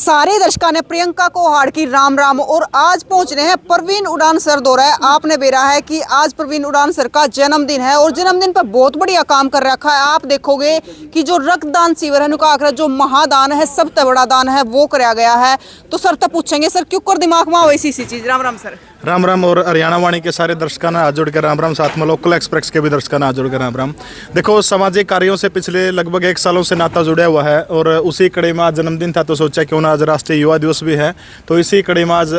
सारे दर्शकों ने प्रियंका को हाड़ की राम राम। और आज पहुंच रहे हैं प्रवीण उड़ान सर दौरा है। आपने बेरा है कि आज प्रवीण उड़ान सर का जन्मदिन है और जन्मदिन पर बहुत बढ़िया काम कर रखा है। आप देखोगे कि जो रक्तदान शिविर है नुका जो महादान है, सबसे बड़ा दान है, वो कराया गया है। तो सर तब पूछेंगे सर क्यों कर दिमाग में हो ऐसी चीज। राम राम सर। राम राम। और हरियाणा वाणी के सारे दर्शकों ने हाथ जोड़कर राम राम, साथ में लोकल एक्सप्रेस के भी दर्शकों ने हाथ जोड़कर राम राम। देखो, सामाजिक कार्यों से पिछले लगभग 1 सालों से नाता जुड़ा हुआ है और उसी कड़ी में आज जन्मदिन था तो सोचा क्यों ना आज राष्ट्रीय युवा दिवस भी है, तो इसी कड़ी में आज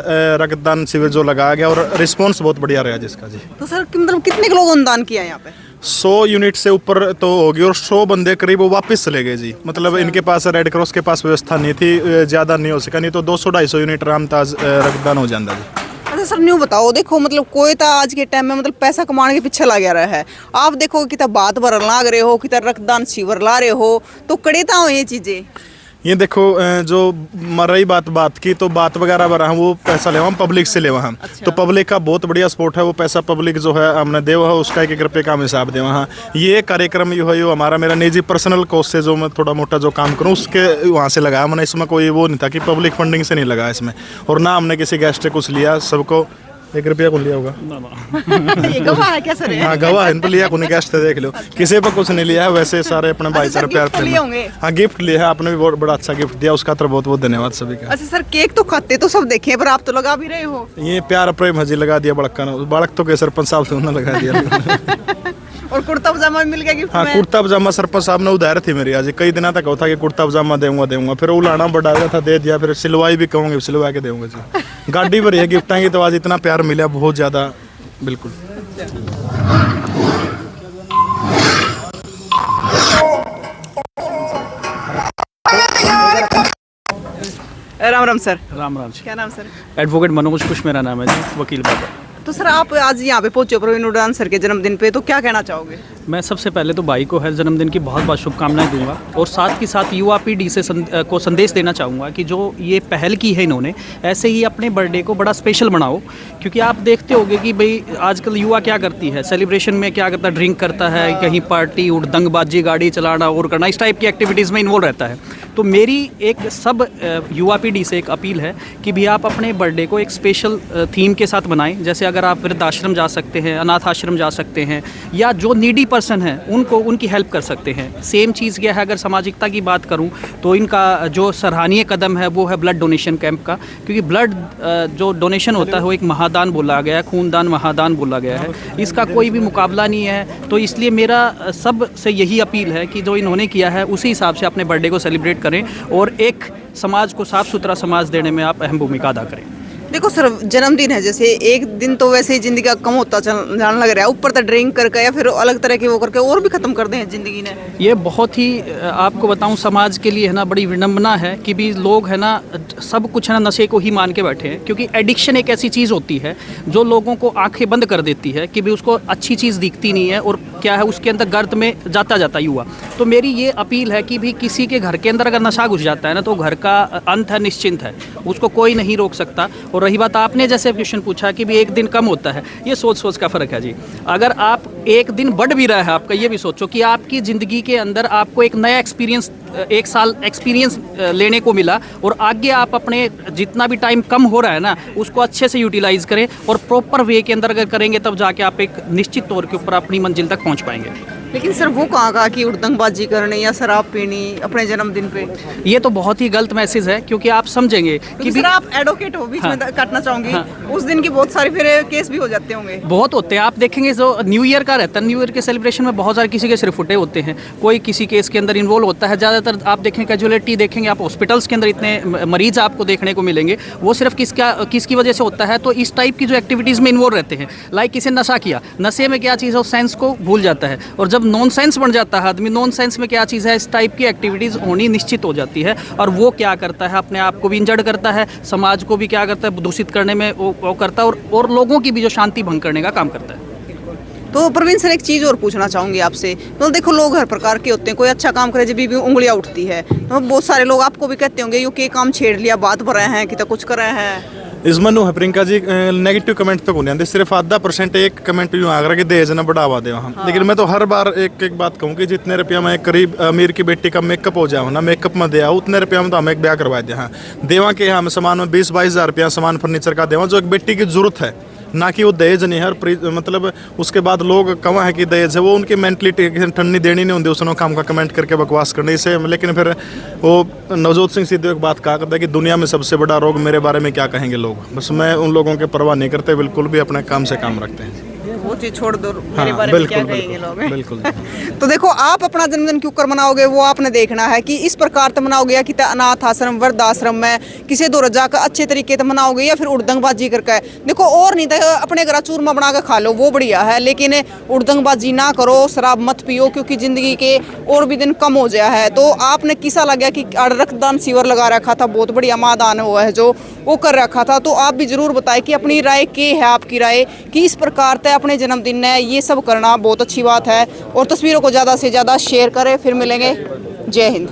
रक्तदान शिविर जो लगाया गया और रिस्पॉन्स बहुत बढ़िया रहा जिसका जी। तो सर मतलब कितने लोगों ने दान किया यहाँ पे? 100 यूनिट से ऊपर तो होगी और 100 बंदे करीब वो वापस चले गए जी। मतलब इनके पास रेड क्रॉस के पास व्यवस्था नहीं थी, ज़्यादा नहीं हो सका, नहीं तो 200-250 यूनिट रामताज रक्तदान हो जाता जी। अच्छा सर न्यू बताओ, देखो मतलब कोई तो आज के टाइम में मतलब पैसा कमाने के पीछे लगा रहा है। आप देखो कि बात भरन लाग रहे हो, कि रक्तदान शिविर ला रहे हो, तो कड़े तो ये चीजें। ये देखो, जो रही बात की तो बात वगैरह बरा वो पैसा ले हम पब्लिक से ले वहाँ। अच्छा। तो पब्लिक का बहुत बढ़िया सपोर्ट है, वो पैसा पब्लिक जो है हमने दे है उसका 1-1 रुपये का हम हिसाब दे वहाँ। ये कार्यक्रम जो है यो हमारा मेरा निजी पर्सनल कॉस्ट से जो मैं थोड़ा मोटा जो काम करूँ उसके वहाँ से लगाया मैंने। इसमें कोई वो नहीं था कि पब्लिक फंडिंग से नहीं लगाया इसमें, और ना हमने किसी गेस्ट से कुछ लिया। सबको 1 रुपया को लिया होगा। ये गवाह है क्या सर? हाँ गवाह है, इन पर लिया को नहीं, गेस्ट देख लो। किसी पर कुछ नहीं लिया है, वैसे सारे अपने भाईचारे प्यार प्रेम। हाँ गिफ्ट लिया है, आपने भी बहुत बड़ा अच्छा गिफ्ट दिया, उसका तो बहुत बहुत धन्यवाद सभी का। अच्छा सर, केक तो खाते तो सब देखे पर आप तो लगा भी रहे हो। ये प्यार प्रेम हजी लगा दिया बड़का ने, बालक तो के सरपंच साहब से उन्होंने लगा दिया। और कुर्ता पजामा मिल गया गिफ्ट में? हाँ कुर्ता पजामा सरपंच साहब ने उधार थी मेरी आज, कई दिनों तक होता कि कुर्ता पजामा देऊंगा, फिर उलाना बढ़ा था दे दिया, फिर सिलवाई भी कहूँगे सिलवा के देंगे जी। गाड़ी भरी है गिफ्ट की, तो आज इतना प्यार मिला बहुत ज़्यादा। बिल्कुल। राम राम सर। राम राम। क्या नाम सर? एडवोकेट मनोज कुश मेरा नाम है जी, वकील बाबा। तो सर आप आज यहाँ पे पहुंचे प्रवीण उड़ान सर के जन्मदिन पे, तो क्या कहना चाहोगे? मैं सबसे पहले तो भाई को है जन्मदिन की बहुत बहुत शुभकामनाएं दूंगा और साथ ही साथ युवा पीढ़ी से को संदेश देना चाहूँगा कि जो ये पहल की है इन्होंने, ऐसे ही अपने बर्थडे को बड़ा स्पेशल बनाओ। क्योंकि आप देखते होंगे कि भाई आजकल युवा क्या करती है, सेलिब्रेशन में क्या करता है, ड्रिंक करता है, कहीं पार्टी उड़दंगबाजी गाड़ी चलाना और करना, इस टाइप की एक्टिविटीज़ में इन्वॉल्व रहता है। तो मेरी एक सब युवा पीढ़ी से एक अपील है कि भी आप अपने बर्थडे को एक स्पेशल थीम के साथ बनाएं। जैसे अगर आप वृद्धाश्रम जा सकते हैं, अनाथ आश्रम जा सकते हैं, या जो नीडी पर्सन है उनको उनकी हेल्प कर सकते हैं। सेम चीज़ क्या है, अगर सामाजिकता की बात करूं तो इनका जो सराहनीय कदम है वो है ब्लड डोनेशन कैंप का। क्योंकि ब्लड जो डोनेशन होता है वो एक महादान बोला गया है, खूनदान महादान बोला गया है, इसका कोई भी मुकाबला नहीं है। तो इसलिए मेरा सब से यही अपील है कि जो इन्होंने किया है उसी हिसाब से अपने बर्थडे को सेलिब्रेट करें और एक समाज को साफ़ सुथरा समाज देने में आप अहम भूमिका अदा करें। देखो सर, जन्मदिन है, जैसे एक दिन तो वैसे ही जिंदगी का कम होता जाने लग रहा है, ऊपर तो ड्रिंक करके या फिर अलग तरह के वो करके और भी खत्म कर दें जिंदगी ने। ये बहुत ही आपको बताऊं समाज के लिए है ना बड़ी विडंबना है कि भी लोग है ना सब कुछ है ना नशे को ही मान के बैठे हैं। क्योंकि एडिक्शन एक ऐसी चीज़ होती है जो लोगों को आंखें बंद कर देती है कि भी उसको अच्छी चीज़ दिखती नहीं है और क्या है उसके अंदर गर्त में जाता युवा। तो मेरी ये अपील है कि भी किसी के घर के अंदर अगर नशा घुस जाता है ना तो घर का अंत है, निश्चिंत है, उसको कोई नहीं रोक सकता। और रही बात आपने जैसे क्वेश्चन पूछा कि भी एक दिन कम होता है, ये सोच का फ़र्क है जी। अगर आप एक दिन बढ़ भी रहा है आपका, ये भी सोचो कि आपकी ज़िंदगी के अंदर आपको एक नया एक्सपीरियंस, 1 साल एक्सपीरियंस लेने को मिला और आगे आप अपने जितना भी टाइम कम हो रहा है ना उसको अच्छे से यूटिलाइज़ करें और प्रॉपर वे के अंदर अगर करेंगे तब जाके आप एक निश्चित तौर के ऊपर अपनी मंजिल तक पहुँच पाएंगे। लेकिन सर वो कहा कि उड़दंगबाजी करने या शराब पीनी अपने जन्मदिन पे, ये तो बहुत ही गलत मैसेज है। क्योंकि आप समझेंगे कि सर आप एडवोकेट हो, बीच में काटना चाहूंगी। उस दिन की बहुत सारी फिर केस भी हो जाते होंगे। बहुत होते हैं, आप देखेंगे जो न्यू ईयर का रहता है, न्यू ईयर के सेलिब्रेशन में बहुत सारे किसी के सिर फुटे होते हैं, कोई किसी केस के अंदर इन्वॉल्व होता है। ज़्यादातर आप देखें कैजुअलिटी देखेंगे, आप हॉस्पिटल्स के अंदर इतने मरीज आपको देखने को मिलेंगे, वो सिर्फ किसकी वजह से होता है। तो इस टाइप की जो एक्टिविटीज़ में इन्वॉल्व रहते हैं, लाइक किसी नशा किया, नशे में क्या चीज़ है उस सेंस को भूल जाता है, और जब नॉन सेंस बन जाता है आदमी, नॉन सेंस में क्या चीज़ है, इस टाइप की एक्टिविटीज़ होनी निश्चित हो जाती है। और वो क्या करता है, अपने आप को भी इंजर्ड करता है, समाज को भी क्या करता है, दूषित करने में वो करता है और लोगों की भी जो शांति भंग करने का काम करता है। तो प्रवीण सर एक चीज़ और पूछना चाहूँगी आपसे। तो देखो लोग हर प्रकार के होते हैं, कोई अच्छा काम करे जब भी उंगलियाँ उठती है, तो बहुत सारे लोग आपको भी कहते होंगे ये काम छेड़ लिया, बात भर रहे हैं कि तो कुछ कर रहे हैं। इसमें नु है प्रियंका जी नेगेटिव कमेंट तो नहीं आते, सिर्फ 0.5% एक कमेंट यूँ आगरा कि दहेज ना बढ़ावा दे वहाँ। लेकिन मैं तो हर बार एक एक बात कहूँ कि जितने रुपया मैं करीब अमीर की बेटी का मेकअप हो जाऊँ ना, मेकअप में दे उतने रुपया में तो हमें एक ब्याह करवा दिया। हाँ देवा के हम सामान में 20-22 हज़ार रुपया सामान फर्नीचर का देवा, जो एक बेटी की जरूरत है, ना कि वो दहेज नहीं है। मतलब उसके बाद लोग कहाँ है कि दहेज है, वो उनकी मेंटलिटी ठंडी देनी नहीं होती, उसने काम का कमेंट करके बकवास करने से। लेकिन फिर वो नवजोत सिंह सिद्धू एक बात कहा करता है कि दुनिया में सबसे बड़ा रोग मेरे बारे में क्या कहेंगे लोग। बस मैं उन लोगों के परवाह नहीं करते, बिल्कुल भी अपने काम से काम रखते हैं। वो चीज छोड़ दो, मेरे हाँ, बारे में क्या कहेंगे लोग। बिल्कुल। तो देखो, आप अपना जन्मदिन क्यों कर मनाओगे वो आपने देखना है कि इस प्रकार से मनाओगे या कि अनाथ आश्रम वृद्धाश्रम में किसी दो जाकर अच्छे तरीके से मनाओगे या फिर उड़दंगबाजी करके। देखो और नहीं तो अपने घर चूरमा बना के खा लो, वो बढ़िया है, लेकिन उड़दंगबाजी ना करो, शराब मत पियो, क्योंकि जिंदगी के और भी दिन कम हो गया है। तो आपने किसा लग गया कि रक्तदान शिविर लगा रखा था, बहुत बढ़िया मादान हुआ है जो वो कर रखा था। तो आप भी जरूर बताएं कि अपनी राय क्या है, आपकी राय कि इस प्रकार से अपने जन्मदिन में ये सब करना बहुत अच्छी बात है। और तस्वीरों को ज़्यादा से ज़्यादा शेयर करें। फिर मिलेंगे, जय हिंद।